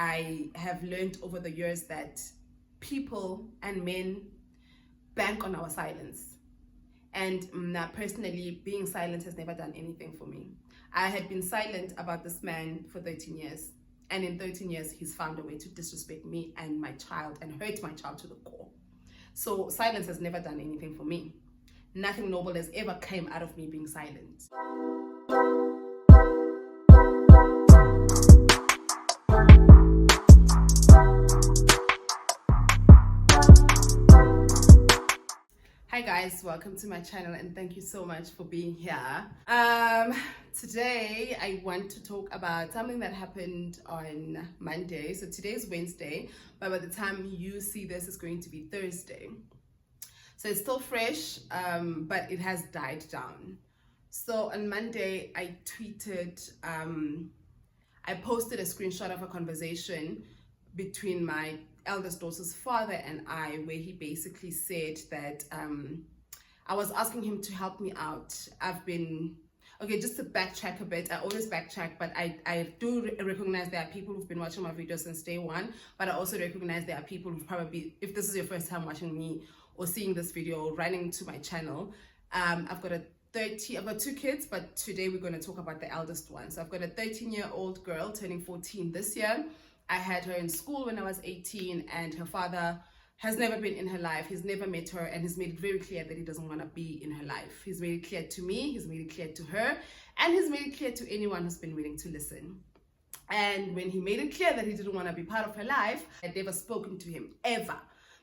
I have learned over the years that people and men bank on our silence. And personally, being silent has never done anything for me. I had been silent about this man for 13 years. And in 13 years, he's found a way to disrespect me and my child and hurt my child to the core. So silence has never done anything for me. Nothing noble has ever come out of me being silent. Hi guys, welcome to my channel and thank you so much for being here. Today I want to talk about something that happened on Monday. So today is Wednesday, but by the time you see this, it's going to be Thursday. So it's still fresh, but it has died down. So on Monday I tweeted, I posted a screenshot of a conversation between my eldest daughter's father and I, where he basically said that I was asking him to help me out. Just to backtrack a bit, I always backtrack, but I do recognize there are people who've been watching my videos since day one, but I also recognize there are people who probably, if this is your first time watching me or seeing this video or running to my channel, I've got 2 kids, but today we're going to talk about the eldest one. So I've got a 13-year-old girl turning 14 this year. I had her in school when I was 18, and her father has never been in her life. He's never met her, and he's made it very clear that he doesn't want to be in her life. He's made it clear to me, he's made it clear to her, and he's made it clear to anyone who's been willing to listen. And when he made it clear that he didn't want to be part of her life, I'd never spoken to him, ever.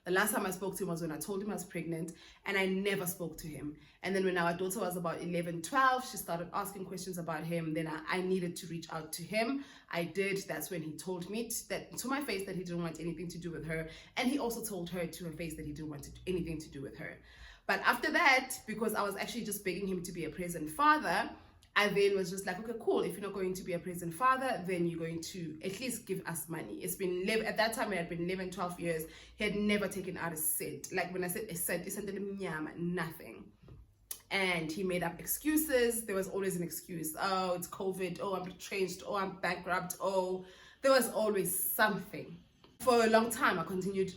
The last time I spoke to him was when I told him I was pregnant, and I never spoke to him. And then when our daughter was about 11, 12, she started asking questions about him. Then I needed to reach out to him. I did. That's when he told me to my face that he didn't want anything to do with her. And he also told her to her face that he didn't want anything to do with her. But after that, because I was actually just begging him to be a present father, I then was just like, okay, cool. If you're not going to be a present father, then you're going to at least give us money. It's been, at that time, it had been 11, 12 years. He had never taken out a cent. Like when I said a cent, nothing. And he made up excuses. There was always an excuse. Oh, it's COVID. Oh, I'm retrenched. Oh, I'm bankrupt. Oh, there was always something. For a long time, I continued,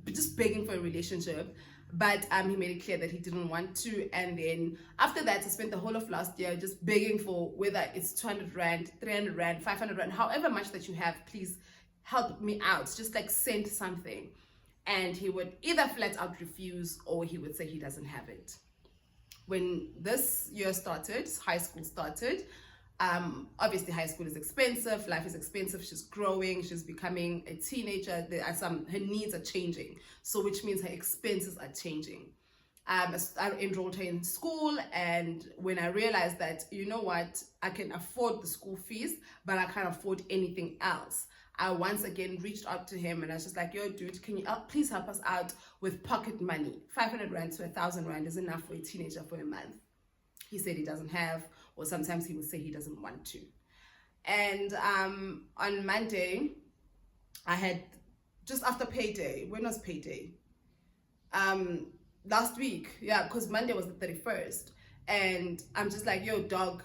just begging for a relationship. But he made it clear that he didn't want to. And then after that, I spent the whole of last year just begging for whether it's 200 Rand, 300 Rand, 500 Rand, however much that you have, please help me out. Just send something. And he would either flat out refuse or he would say he doesn't have it. When this year started, high school started, obviously high school is expensive, life is expensive, she's growing, she's becoming a teenager, her needs are changing, so which means her expenses are changing. I enrolled her in school, and when I realized that, you know what, I can afford the school fees, but I can't afford anything else, I once again reached out to him and I was just like, yo dude, can you please help us out with pocket money? 500 Rand to 1,000 Rand is enough for a teenager for a month. He said he doesn't have, or sometimes he would say he doesn't want to. And on Monday, I had, just after payday, when was payday? Last week, yeah, because Monday was the 31st. And I'm just like, yo dog,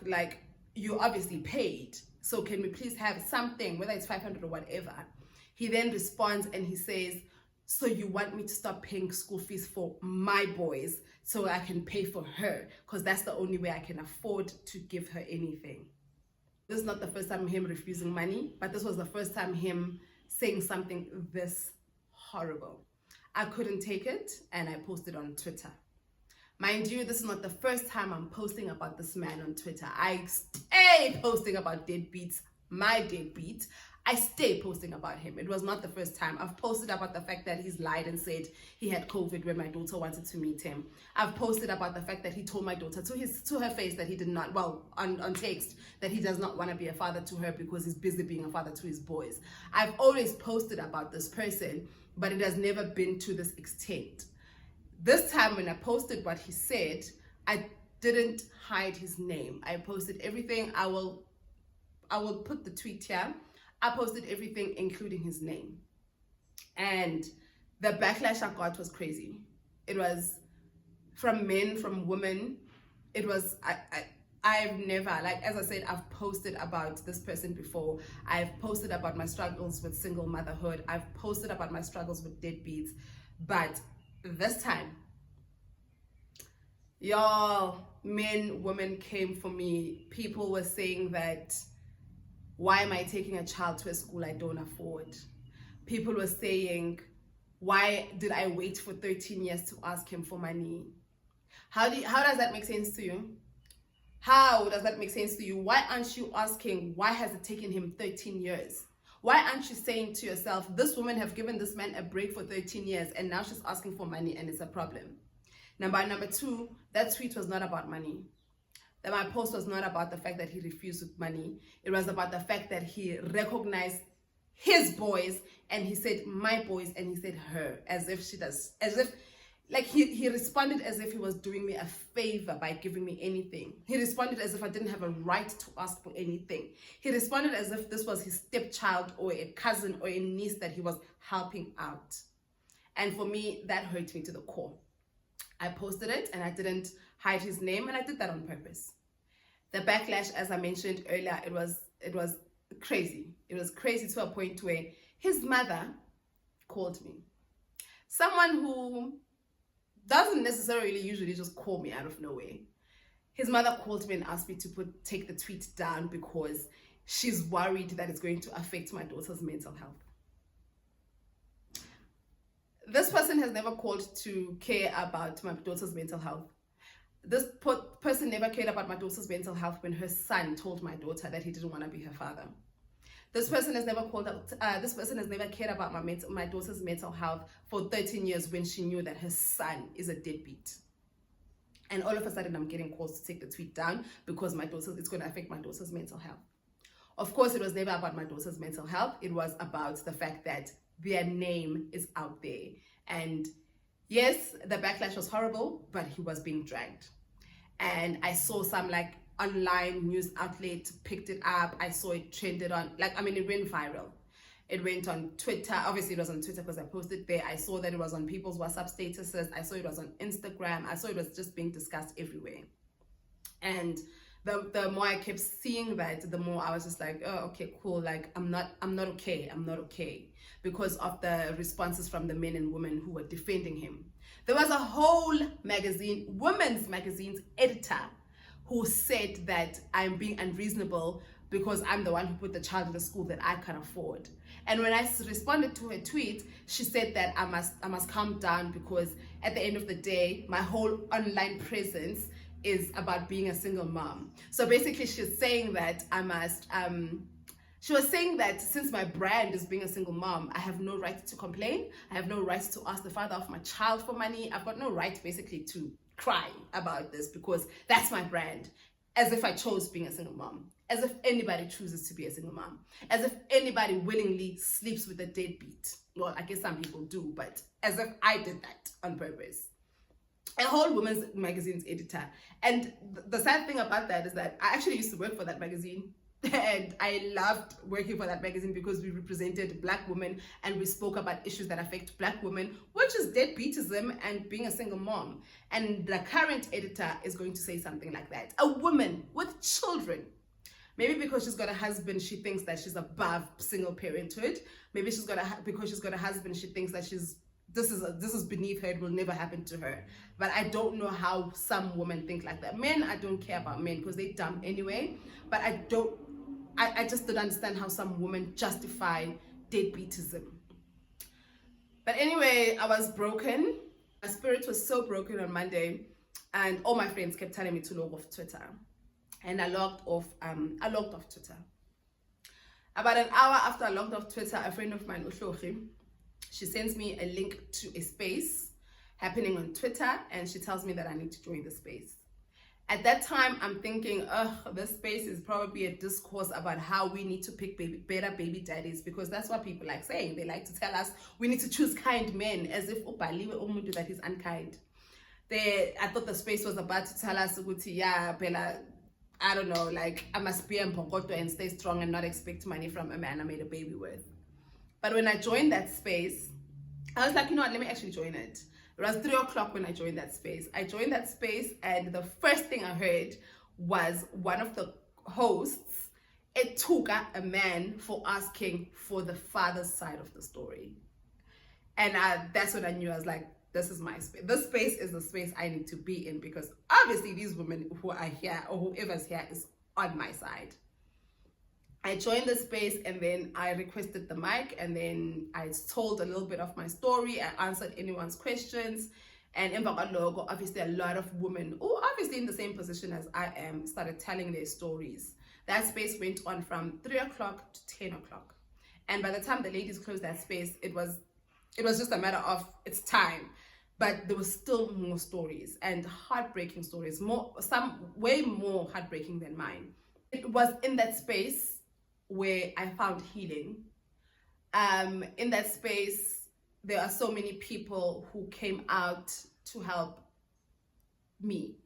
you obviously paid. So can we please have something, whether it's 500 or whatever? He then responds and he says, so you want me to stop paying school fees for my boys so I can pay for her, because that's the only way I can afford to give her anything. This is not the first time him refusing money, but this was the first time him saying something this horrible. I couldn't take it and I posted on Twitter. Mind you, this is not the first time I'm posting about this man on Twitter. I stay posting about deadbeats, my deadbeat. I stay posting about him. It was not the first time. I've posted about the fact that he's lied and said he had COVID when my daughter wanted to meet him. I've posted about the fact that he told my daughter to her face that he did not, on text, that he does not want to be a father to her because he's busy being a father to his boys. I've always posted about this person, but it has never been to this extent. This time when I posted what he said, I didn't hide his name. I posted everything. I will put the tweet here. I posted everything, including his name. And the backlash I got was crazy. It was from men, from women. It was, I've never, like, as I said, I've posted about this person before. I've posted about my struggles with single motherhood. I've posted about my struggles with deadbeats. But this time, y'all, men, women came for me. People were saying that, why am I taking a child to a school I don't afford? People were saying, why did I wait for 13 years to ask him for money? How does that make sense to you? How does that make sense to you? Why aren't you asking, why has it taken him 13 years? Why aren't you saying to yourself, this woman have given this man a break for 13 years and now she's asking for money and it's a problem? Number two, that tweet was not about money. That my post was not about the fact that he refused with money. It was about the fact that he recognized his boys and he said my boys and he said her, as if she does, as if, like, he responded as if he was doing me a favor by giving me anything. He responded as if I didn't have a right to ask for anything. He responded as if this was his stepchild or a cousin or a niece that he was helping out. And for me, that hurt me to the core. I posted it and I didn't hide his name, and I did that on purpose. The backlash, as I mentioned earlier, it was crazy. It was crazy to a point where his mother called me. Someone who doesn't necessarily usually just call me out of nowhere. His mother called me and asked me to take the tweet down because she's worried that it's going to affect my daughter's mental health. This person has never called to care about my daughter's mental health. This person never cared about my daughter's mental health when her son told my daughter that he didn't want to be her father. This person has never this person has never cared about my daughter's mental health for 13 years when she knew that her son is a deadbeat. And all of a sudden, I'm getting calls to take the tweet down because it's going to affect my daughter's mental health. Of course, it was never about my daughter's mental health. It was about the fact that their name is out there. And yes, the backlash was horrible, but he was being dragged. And I saw some online news outlet picked it up. I saw it trended on, it went viral. It went on Twitter. Obviously, it was on Twitter because I posted there. I saw that it was on people's WhatsApp statuses. I saw it was on Instagram. I saw it was just being discussed everywhere. And the more I kept seeing that, the more I was just like, oh, okay, cool. Like, I'm not okay. I'm not okay. Because of the responses from the men and women who were defending him. There was a whole magazine, women's magazine's editor, who said that I'm being unreasonable because I'm the one who put the child in the school that I can afford. And when I responded to her tweet, she said that I must calm down because at the end of the day, my whole online presence is about being a single mom. So basically she's saying that she was saying that since my brand is being a single mom, I have no right to complain. I have no right to ask the father of my child for money. I've got no right basically to cry about this because that's my brand. As if I chose being a single mom. As if anybody chooses to be a single mom. As if anybody willingly sleeps with a deadbeat. Well, I guess some people do, but as if I did that on purpose. A whole women's magazine's editor. And the sad thing about that is that I actually used to work for that magazine. And I loved working for that magazine because we represented Black women and we spoke about issues that affect Black women, which is deadbeatism and being a single mom. And the current editor is going to say something like that. A woman with children. Maybe because she's got a husband, she thinks that she's above single parenthood. Maybe because she's got a husband, she thinks that this is beneath her, it will never happen to her. But I don't know how some women think like that. Men, I don't care about men because they're dumb anyway. But I just don't understand how some women justify deadbeatism. But anyway, I was broken. My spirit was so broken on Monday, and all my friends kept telling me to log off Twitter. And I logged off Twitter. About an hour after I logged off Twitter, a friend of mine, Ushlochi, she sends me a link to a space happening on Twitter, and she tells me that I need to join the space. At that time, I'm thinking, this space is probably a discourse about how we need to pick better baby daddies, because that's what people like saying. They like to tell us we need to choose kind men, as if that he's unkind. I thought the space was about to tell us, yeah, Bella, I don't know, like, I must be a mpokoto and stay strong and not expect money from a man I made a baby with. But when I joined that space, I was like, you know what, let me actually join it. It was 3 o'clock when I joined that space. I joined that space, and the first thing I heard was one of the hosts. It took a man for asking for the father's side of the story. And that's when I knew. I was like, this is my space. This space is the space I need to be in, because obviously these women who are here, or whoever's here, is on my side. I joined the space, and then I requested the mic, and then I told a little bit of my story. I answered anyone's questions. And in logo, obviously a lot of women who obviously in the same position as I am started telling their stories. That space went on from 3 o'clock to 10 o'clock. And by the time the ladies closed that space, it was just a matter of it's time. But there was still more stories, and heartbreaking stories, some way more heartbreaking than mine. It was in that space where I found healing. In that space, there are so many people who came out to help me.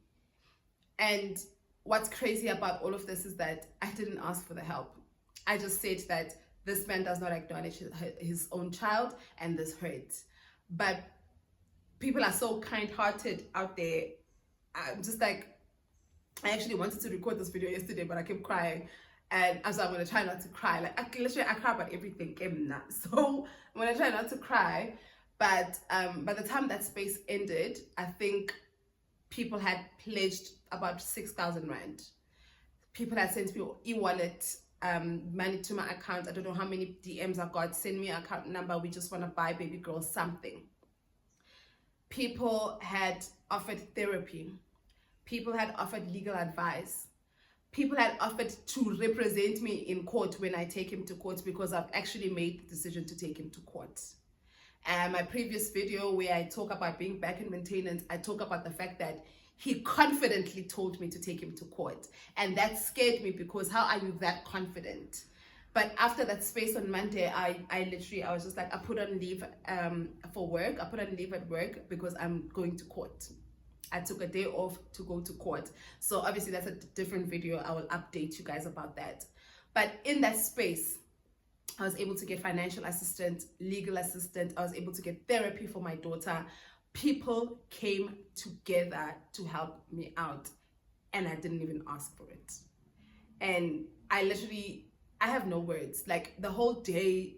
And what's crazy about all of this is that I didn't ask for the help. I just said that this man does not acknowledge his own child, and this hurts. But people are so kind-hearted out there. I'm just like, I actually wanted to record this video yesterday, but I kept crying. And so I'm going to try not to cry. Like, I cry about everything. So I'm going to try not to cry. But by the time that space ended, I think people had pledged about 6,000 Rand. People had sent me e-wallet money to my account. I don't know how many DMs I got. Send me an account number. We just want to buy baby girl something. People had offered therapy. People had offered legal advice. People had offered to represent me in court when I take him to court, because I've actually made the decision to take him to court. And my previous video where I talk about being back in maintenance, I talk about the fact that he confidently told me to take him to court. And that scared me, because how are you that confident? But after that space on Monday, I was just like, I put on leave for work. I put on leave at work because I'm going to court. I took a day off to go to court. So obviously that's a different video. I will update you guys about that. But in that space, I was able to get financial assistance, legal assistance. I was able to get therapy for my daughter. People came together to help me out, and I didn't even ask for it. And I have no words. Like, the whole day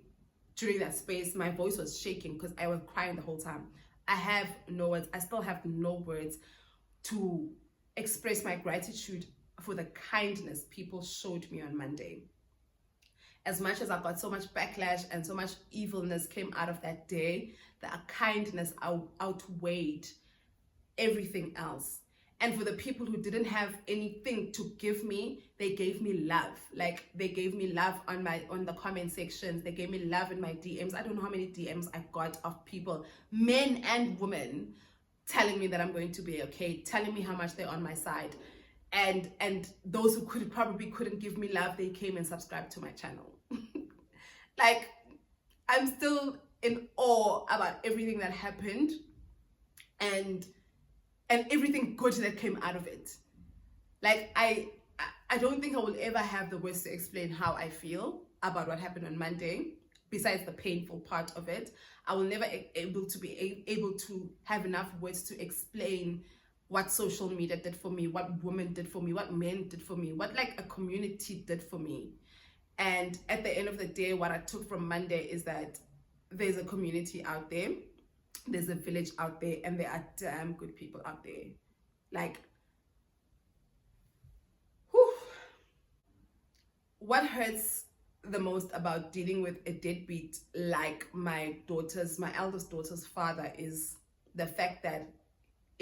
during that space, my voice was shaking because I was crying the whole time. I have no words. I still have no words to express my gratitude for the kindness people showed me on Monday. As much as I got so much backlash and so much evilness came out of that day, the kindness outweighed everything else. And for the people who didn't have anything to give me, they gave me love. Like, they gave me love on the comment sections. They gave me love in my DMs. I don't know how many DMs I got of people, men and women, telling me that I'm going to be okay, telling me how much they're on my side. And those who probably couldn't give me love, they came and subscribed to my channel. Like, I'm still in awe about everything that happened, and everything good that came out of it. Like, I don't think I will ever have the words to explain how I feel about what happened on Monday, besides the painful part of it. I will never be able to have enough words to explain what social media did for me, what women did for me, what men did for me, what like a community did for me. And at the end of the day, what I took from Monday is that there's a community out there, there's a village out there, and there are damn good people out there. Like, whew. What hurts the most about dealing with a deadbeat like my eldest daughter's father is the fact that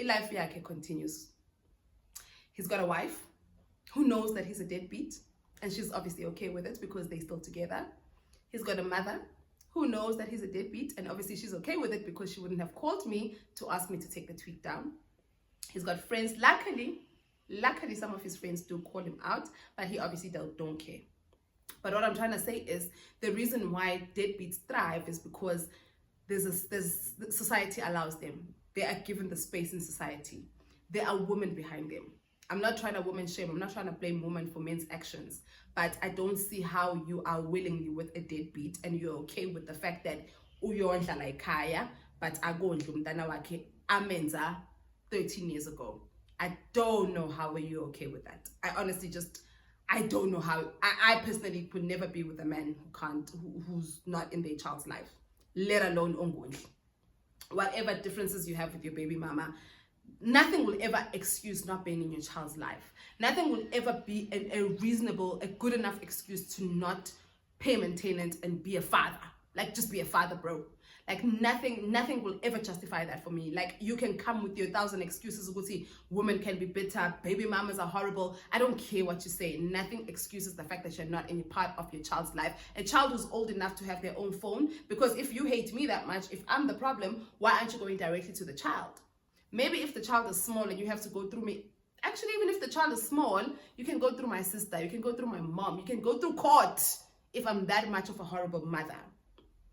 life yake continues. He's got a wife who knows that he's a deadbeat, and she's obviously okay with it because they're still together. He's got a mother who knows that he's a deadbeat, and obviously she's okay with it because she wouldn't have called me to ask me to take the tweet down. He's got friends. Luckily some of his friends do call him out, but he obviously don't care. But what I'm trying to say is the reason why deadbeats thrive is because society allows them. They are given the space in society. There are women behind them. I'm not trying to woman shame. I'm not trying to blame women for men's actions. But I don't see how you are willingly with a deadbeat and you're okay with the fact that uyondlala ekhaya, but akondli umntana wakhe amenza 13 years ago. I don't know how are you okay with that. I honestly just, I don't know how. I personally could never be with a man who's not in their child's life, let alone ongoing. Whatever differences you have with your baby mama, nothing will ever excuse not being in your child's life. Nothing will ever be a reasonable, a good enough excuse to not pay maintenance and be a father. Like, just be a father, bro. Like, nothing will ever justify that for me. Like, you can come with your 1,000 excuses. We'll see, women can be bitter, baby mamas are horrible. I don't care what you say. Nothing excuses the fact that you're not any part of your child's life. A child who's old enough to have their own phone, because if you hate me that much, if I'm the problem, why aren't you going directly to the child? Maybe if the child is small and you have to go through me, actually, even if the child is small, you can go through my sister, you can go through my mom, you can go through court if I'm that much of a horrible mother.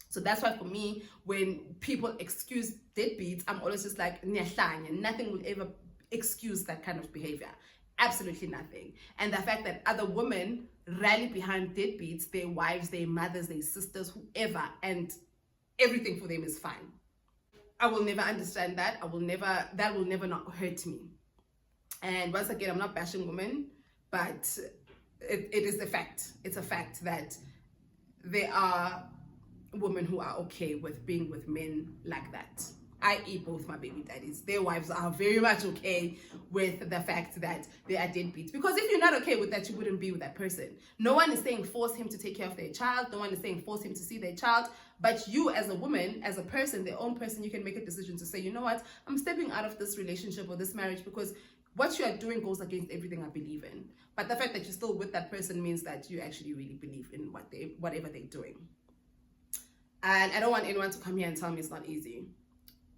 So that's why for me, when people excuse deadbeats, I'm always just like, nothing will ever excuse that kind of behavior. Absolutely nothing. And the fact that other women rally behind deadbeats, their wives, their mothers, their sisters, whoever, and everything for them is fine. I will never understand that. That will never not hurt me. And once again, I'm not bashing women, but it is a fact. It's a fact that there are women who are okay with being with men like that, i.e. both my baby daddies. Their wives are very much okay with the fact that they are deadbeats. Because if you're not okay with that, you wouldn't be with that person. No one is saying force him to take care of their child. No one is saying force him to see their child. But you as a woman, as a person, their own person, you can make a decision to say, you know what, I'm stepping out of this relationship or this marriage because what you are doing goes against everything I believe in. But the fact that you're still with that person means that you actually really believe in whatever they're doing. And I don't want anyone to come here and tell me it's not easy.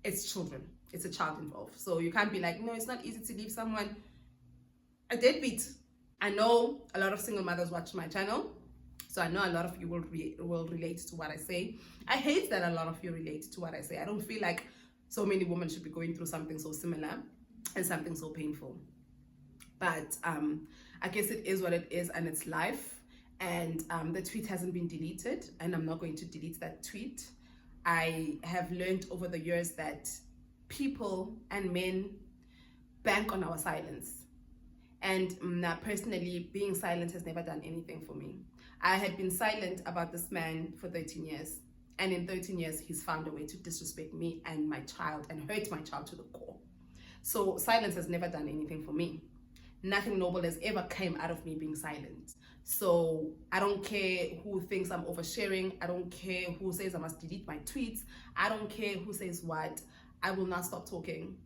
It's children. It's a child involved. So you can't be like, no, it's not easy to leave someone a deadbeat. I know a lot of single mothers watch my channel, so I know a lot of you will relate to what I say. I hate that a lot of you relate to what I say. I don't feel like so many women should be going through something so similar and something so painful. But I guess it is what it is, and it's life. And the tweet hasn't been deleted, and I'm not going to delete that tweet. I have learned over the years that people and men bank on our silence. And personally, being silent has never done anything for me. I had been silent about this man for 13 years. And in 13 years, he's found a way to disrespect me and my child and hurt my child to the core. So silence has never done anything for me. Nothing noble has ever come out of me being silent. So I don't care who thinks I'm oversharing. I don't care who says I must delete my tweets. I don't care who says what. I will not stop talking.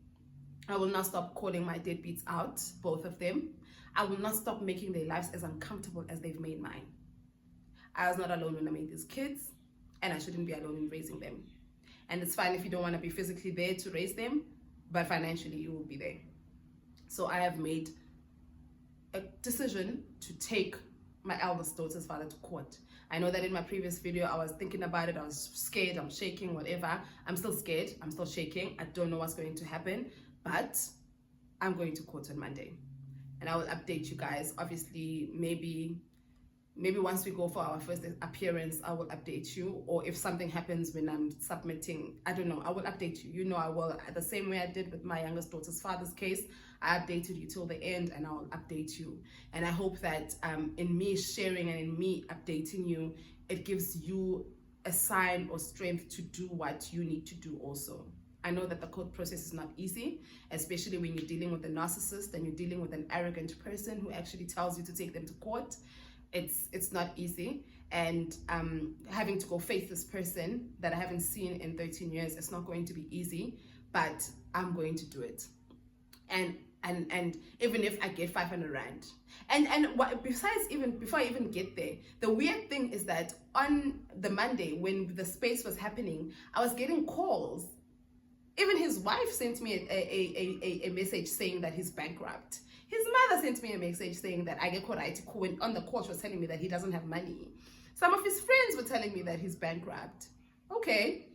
I will not stop calling my deadbeats out, both of them. I will not stop making their lives as uncomfortable as they've made mine. I was not alone when I made these kids, and I shouldn't be alone in raising them. And it's fine if you don't want to be physically there to raise them, but financially you will be there. So I have made a decision to take my eldest daughter's father to court. I know that in my previous video I was thinking about it, I was scared, I'm shaking, whatever. I'm still scared, I'm still shaking, I don't know what's going to happen, but I'm going to court on Monday. And I will update you guys. Obviously, maybe once we go for our first appearance, I will update you. Or if something happens when I'm submitting, I don't know, I will update you. You know I will. The same way I did with my youngest daughter's father's case, I updated you till the end, and I will update you. And I hope that in me sharing and in me updating you, it gives you a sign or strength to do what you need to do also. I know that the court process is not easy, especially when you're dealing with a narcissist and you're dealing with an arrogant person who actually tells you to take them to court. It's not easy, and having to go face this person that I haven't seen in 13 years, it's not going to be easy, but I'm going to do it. And even if I get 500 rand, and what, besides, even before I even get there, the weird thing is that on the Monday when the space was happening, I was getting calls. Even his wife sent me a message saying that he's bankrupt. His mother sent me a message saying that I get on the court was telling me that he doesn't have money. Some of his friends were telling me that he's bankrupt. Okay.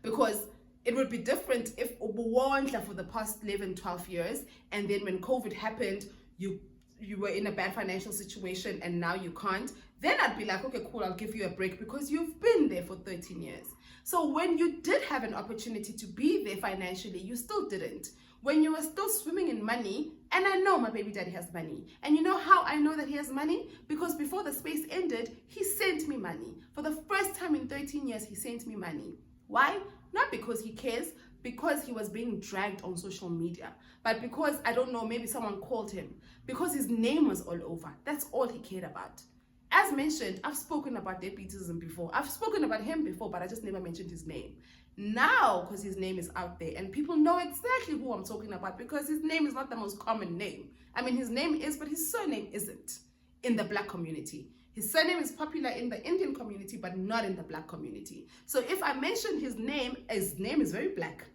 Because it would be different if for the past 11, 12 years, and then when COVID happened, you you were in a bad financial situation and now you can't, then I'd be like, okay, cool, I'll give you a break because you've been there for 13 years. So when you did have an opportunity to be there financially, you still didn't. When you were still swimming in money, and I know my baby daddy has money. And you know how I know that he has money? Because before the space ended, he sent me money. For the first time in 13 years, he sent me money. Why? Not because he cares, because he was being dragged on social media, but because, I don't know, maybe someone called him, because his name was all over. That's all he cared about. As mentioned, I've spoken about deadbeatism before. I've spoken about him before, but I just never mentioned his name. Now, because his name is out there and people know exactly who I'm talking about, because his name is not the most common name. I mean, his name is, but his surname isn't in the Black community. His surname is popular in the Indian community, but not in the Black community. So if I mention his name is very Black,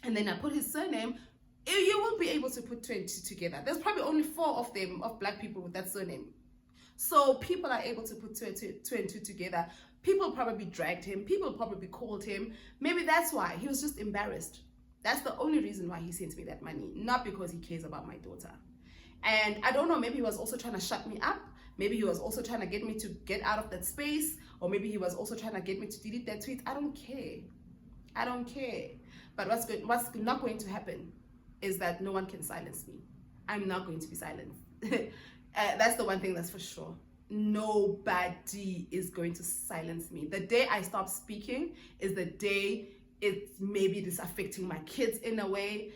and then I put his surname, you will be able to put 2 and 2 together. There's probably only 4 of them, of Black people with that surname. So people are able to put 2 and 2 together. People probably dragged him. People probably called him. Maybe that's why. He was just embarrassed. That's the only reason why he sent me that money. Not because he cares about my daughter. And I don't know, maybe he was also trying to shut me up. Maybe he was also trying to get me to get out of that space. Or maybe he was also trying to get me to delete that tweet. I don't care. I don't care. But what's not going to happen is that no one can silence me. I'm not going to be silenced. That's the one thing that's for sure. Nobody is going to silence me. The day I stop speaking is the day maybe this affecting my kids in a way.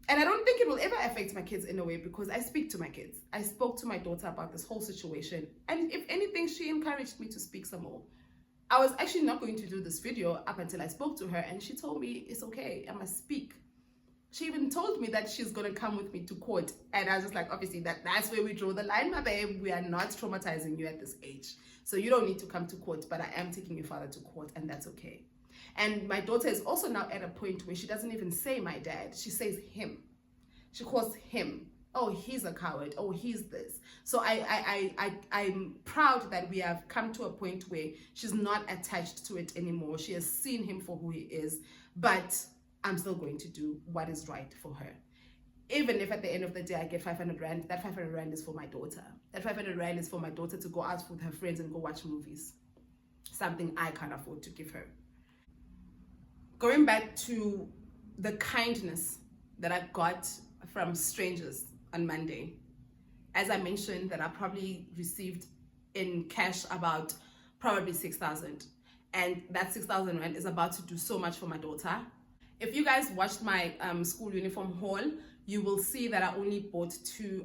And I don't think it will ever affect my kids in a way, because I speak to my kids. I spoke to my daughter about this whole situation. And if anything, she encouraged me to speak some more. I was actually not going to do this video up until I spoke to her, and she told me it's okay, I must speak. She even told me that she's going to come with me to court. And I was just like, obviously, that's where we draw the line, my babe. We are not traumatizing you at this age. So you don't need to come to court, but I am taking your father to court, and that's okay. And my daughter is also now at a point where she doesn't even say my dad. She says him. She calls him. Oh, he's a coward. Oh, he's this. So I'm proud that we have come to a point where she's not attached to it anymore. She has seen him for who he is, but I'm still going to do what is right for her. Even if at the end of the day I get 500 Rand, that 500 Rand is for my daughter. That 500 Rand is for my daughter to go out with her friends and go watch movies. Something I can't afford to give her. Going back to the kindness that I got from strangers on Monday. As I mentioned, that I probably received in cash about probably 6,000. And that 6,000 Rand is about to do so much for my daughter. If you guys watched my school uniform haul, you will see that I only bought 2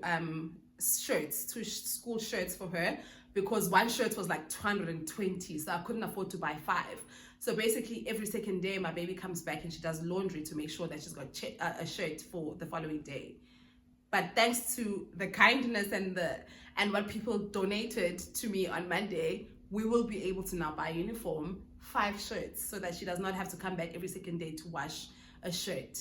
shirts, 2 school shirts for her, because one shirt was like 220, so I couldn't afford to buy 5. So basically every second day my baby comes back and she does laundry to make sure that she's got a shirt for the following day. But thanks to the kindness and what people donated to me on Monday, we will be able to now buy a uniform, 5 shirts, so that she does not have to come back every second day to wash a shirt.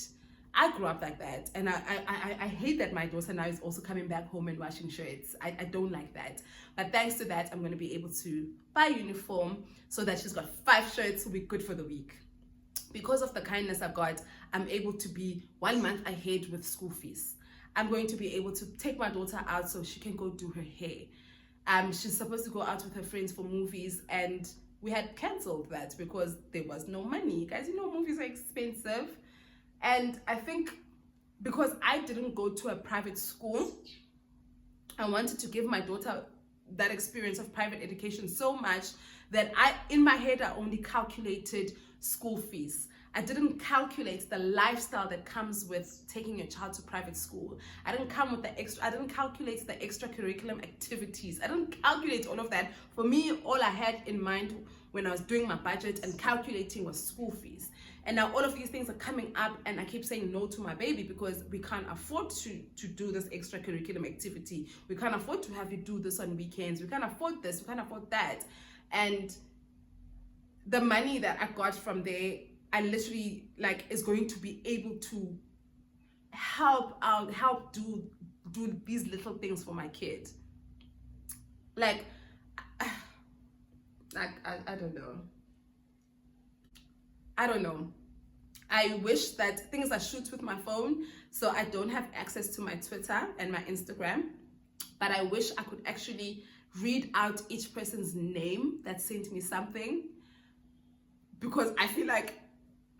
I grew up like that, and I hate that my daughter now is also coming back home and washing shirts. I don't like that. But thanks to that, I'm going to be able to buy a uniform so that she's got 5 shirts to be good for the week. Because of the kindness I've got, I'm able to be 1 month ahead with school fees. I'm going to be able to take my daughter out so she can go do her hair. She's supposed to go out with her friends for movies, and we had cancelled that because there was no money. Guys, you know movies are expensive. And I think because I didn't go to a private school, I wanted to give my daughter that experience of private education so much that in my head, I only calculated school fees. I didn't calculate the lifestyle that comes with taking your child to private school. I didn't calculate the extracurricular activities. I didn't calculate all of that. For me, all I had in mind when I was doing my budget and calculating was school fees. And now all of these things are coming up, and I keep saying no to my baby because we can't afford to do this extracurricular activity. We can't afford to have you do this on weekends. We can't afford this, we can't afford that. And the money that I got from there, I literally is going to be able to help do these little things for my kid. I don't know. I wish that things are shoot with my phone, so I don't have access to my Twitter and my Instagram. But I wish I could actually read out each person's name that sent me something, because I feel like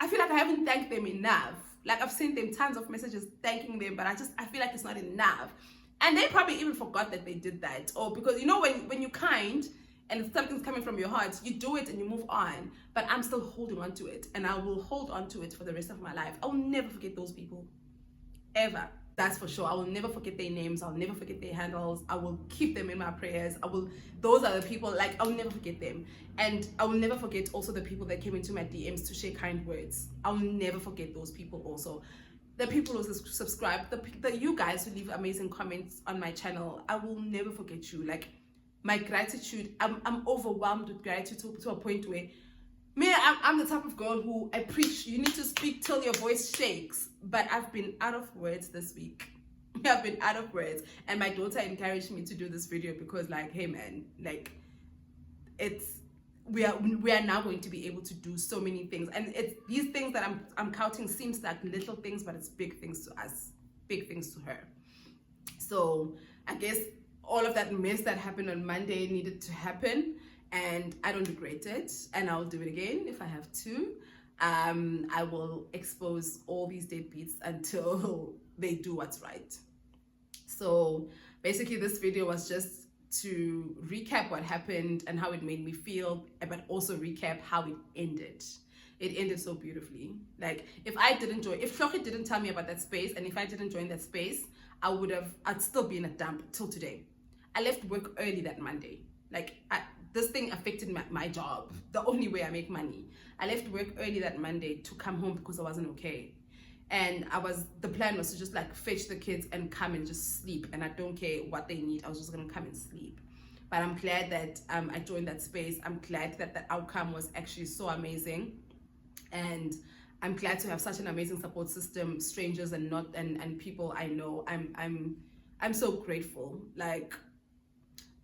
I haven't thanked them enough. Like, I've sent them tons of messages thanking them, but I feel like it's not enough. And they probably even forgot that they did that. Or because, you know, when you're kind and something's coming from your heart, you do it and you move on. But I'm still holding on to it, and I will hold on to it for the rest of my life. I will never forget those people, ever. That's for sure. I will never forget their names. I'll never forget their handles. I will keep them in my prayers. Those are the people, like, I'll never forget them. And I will never forget also the people that came into my DMs to share kind words. I'll never forget those people also. The people who subscribe, you guys who leave amazing comments on my channel, I will never forget you. Like, my gratitude, I'm overwhelmed with gratitude to a point where I'm the type of girl who I preach, you need to speak till your voice shakes. But I've been out of words this week. I've been out of words. And my daughter encouraged me to do this video because, like, hey man, like, we are now going to be able to do so many things. And it's these things that I'm counting seems like little things, but it's big things to us, big things to her. So I guess all of that mess that happened on Monday needed to happen. And I don't regret it, and I'll do it again if I have to. I will expose all these deadbeats until they do what's right. So basically this video was just to recap what happened and how it made me feel, but also recap how it ended. It ended so beautifully. Like, if Floki didn't tell me about that space, and if I didn't join that space, I'd still be in a dump till today. I left work early that Monday. Like, this thing affected my job, the only way I make money. I left work early that Monday to come home because I wasn't okay. And the plan was to just like fetch the kids and come and just sleep. And I don't care what they need. I was just gonna come and sleep. But I'm glad that I joined that space. I'm glad that the outcome was actually so amazing. And I'm glad to have such an amazing support system, strangers and people I know. I'm so grateful. Like,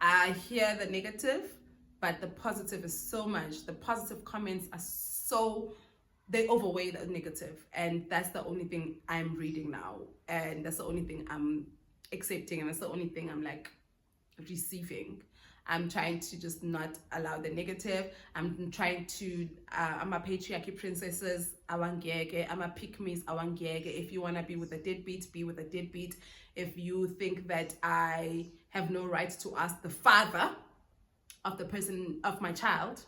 I hear the negative, but the positive is so much. The positive comments are they overweigh the negative. And that's the only thing I'm reading now. And that's the only thing I'm accepting. And that's the only thing I'm like receiving. I'm trying to just not allow the negative. I'm trying to, I'm a patriarchy princesses, awangeke. I'm a pick-me's, awangeke. If you want to be with a deadbeat, be with a deadbeat. If you think that I have no right to ask the father of the person, of my child,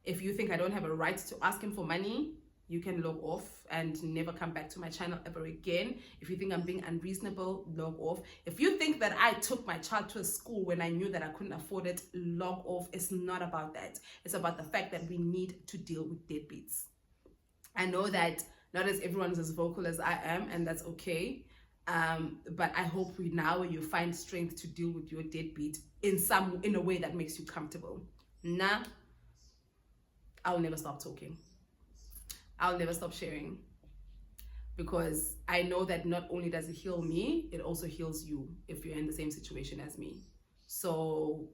if you think I don't have a right to ask him for money, you can log off and never come back to my channel ever again. If you think I'm being unreasonable, log off. If you think that I took my child to a school when I knew that I couldn't afford it, log off. It's not about that. It's about the fact that we need to deal with deadbeats. I know that not as everyone's as vocal as I am, and that's okay. But I hope you find strength to deal with your deadbeat in a way that makes you comfortable. Nah, I'll never stop talking. I'll never stop sharing, because I know that not only does it heal me, it also heals you if you're in the same situation as me. So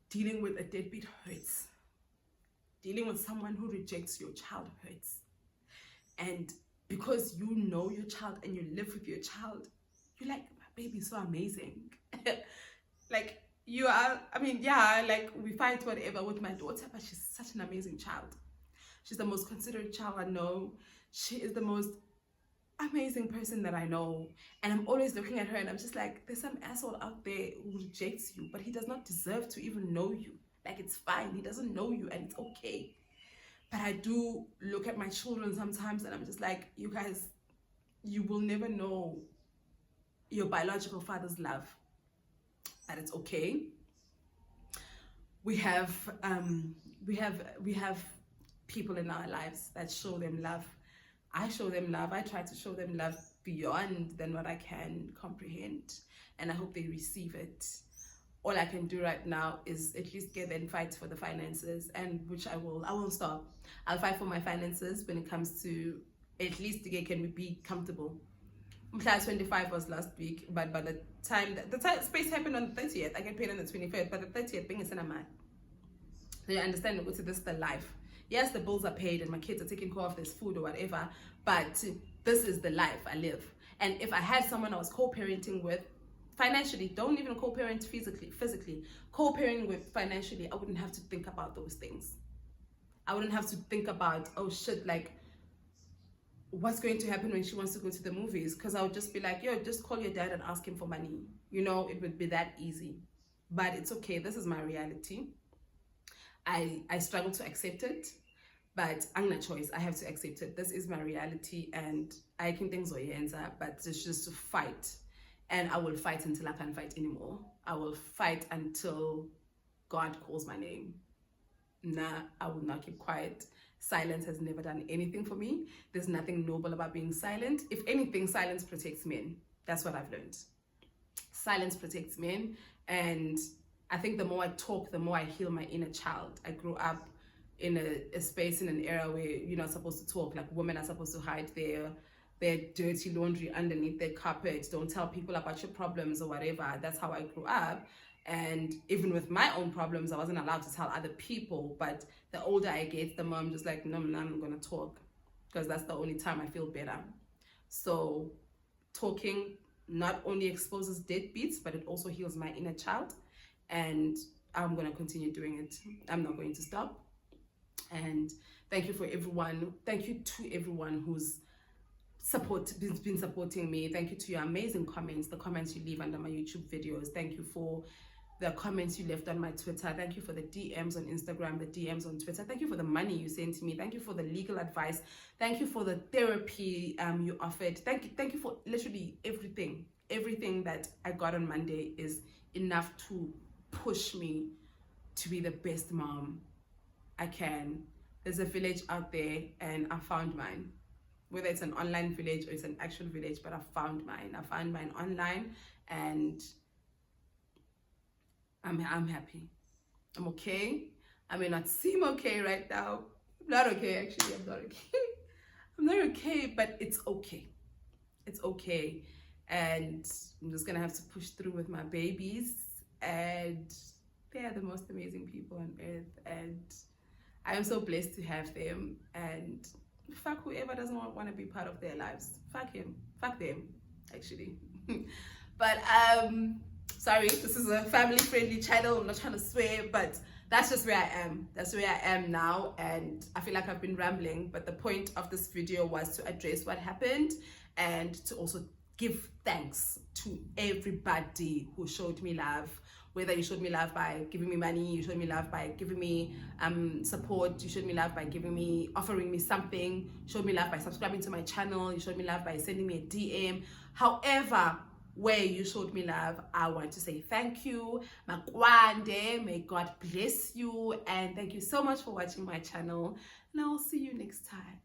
dealing with a deadbeat hurts. Dealing with someone who rejects your child hurts. And because you know your child and you live with your child, you're like, my baby's so amazing. Like, you are, like, we fight whatever with my daughter, but she's such an amazing child. She's the most considerate child I know. She is the most amazing person that I know. And I'm always looking at her and I'm just like, there's some asshole out there who rejects you, but he does not deserve to even know you. Like, it's fine. He doesn't know you and it's okay. But I do look at my children sometimes and I'm just like, you guys, you will never know your biological father's love. But it's okay. We have people in our lives that show them love. I show them love. I try to show them love beyond than what I can comprehend, and I hope they receive it. All I can do right now is at least get and fight for the finances, and which I won't stop. I'll fight for my finances when it comes to at least can we be comfortable. Class 25 was last week, but by the time space happened on the 30th, I get paid on the 25th, but the 30th being a cinema. So you understand that this is the life. Yes, the bills are paid and my kids are taken care of, there's food or whatever, but this is the life I live. And if I had someone I was co-parenting with financially, don't even co-parent physically, co-parenting with financially, I wouldn't have to think about those things. I wouldn't have to think about, oh shit, like, what's going to happen when she wants to go to the movies? Because I would just be like, yo, just call your dad and ask him for money. You know, it would be that easy. But it's okay, this is my reality. I struggle to accept it, but I'm not choice. I have to accept it. This is my reality, and I can things answer, but it's just to fight. And I will fight until I can't fight anymore. I will fight until God calls my name. Nah, I will not keep quiet. Silence has never done anything for me. There's nothing noble about being silent. If anything, silence protects men. That's what I've learned. Silence protects men, and I think the more I talk, the more I heal my inner child. I grew up in a space, in an era where you're not supposed to talk. Like, women are supposed to hide their dirty laundry underneath their carpet. Don't tell people about your problems or whatever. That's how I grew up. And even with my own problems, I wasn't allowed to tell other people. But the older I get, the more I'm just like, no, I'm going to talk, because that's the only time I feel better. So talking not only exposes deadbeats, but it also heals my inner child. And I'm going to continue doing it. I'm not going to stop. And thank you for everyone. Thank you to everyone who's been supporting me. Thank you to your amazing comments, the comments you leave under my YouTube videos. Thank you for the comments you left on my Twitter. Thank you for the DMs on Instagram, the DMs on Twitter. Thank you for the money you sent to me. Thank you for the legal advice. Thank you for the therapy you offered. Thank you for literally everything. Everything that I got on Monday is enough to push me to be the best mom I can. There's a village out there, and I found mine. Whether it's an online village or it's an actual village, but I found mine. I found mine online, and I'm happy. I'm okay. I may not seem okay right now. I'm not okay, actually. I'm not okay. I'm not okay, but it's okay. It's okay. And I'm just gonna have to push through with my babies, and they are the most amazing people on earth, and I am so blessed to have them. And fuck whoever doesn't want to be part of their lives. Fuck him. Fuck them, actually. But sorry, this is a family-friendly channel. I'm not trying to swear, but that's just where I am. That's where I am now, and I feel like I've been rambling, but the point of this video was to address what happened and to also give thanks to everybody who showed me love. Whether you showed me love by giving me money, you showed me love by giving me support, you showed me love by offering me something, you showed me love by subscribing to my channel, you showed me love by sending me a DM. However, where you showed me love, I want to say thank you. Makwande, may God bless you, and thank you so much for watching my channel, and I'll see you next time.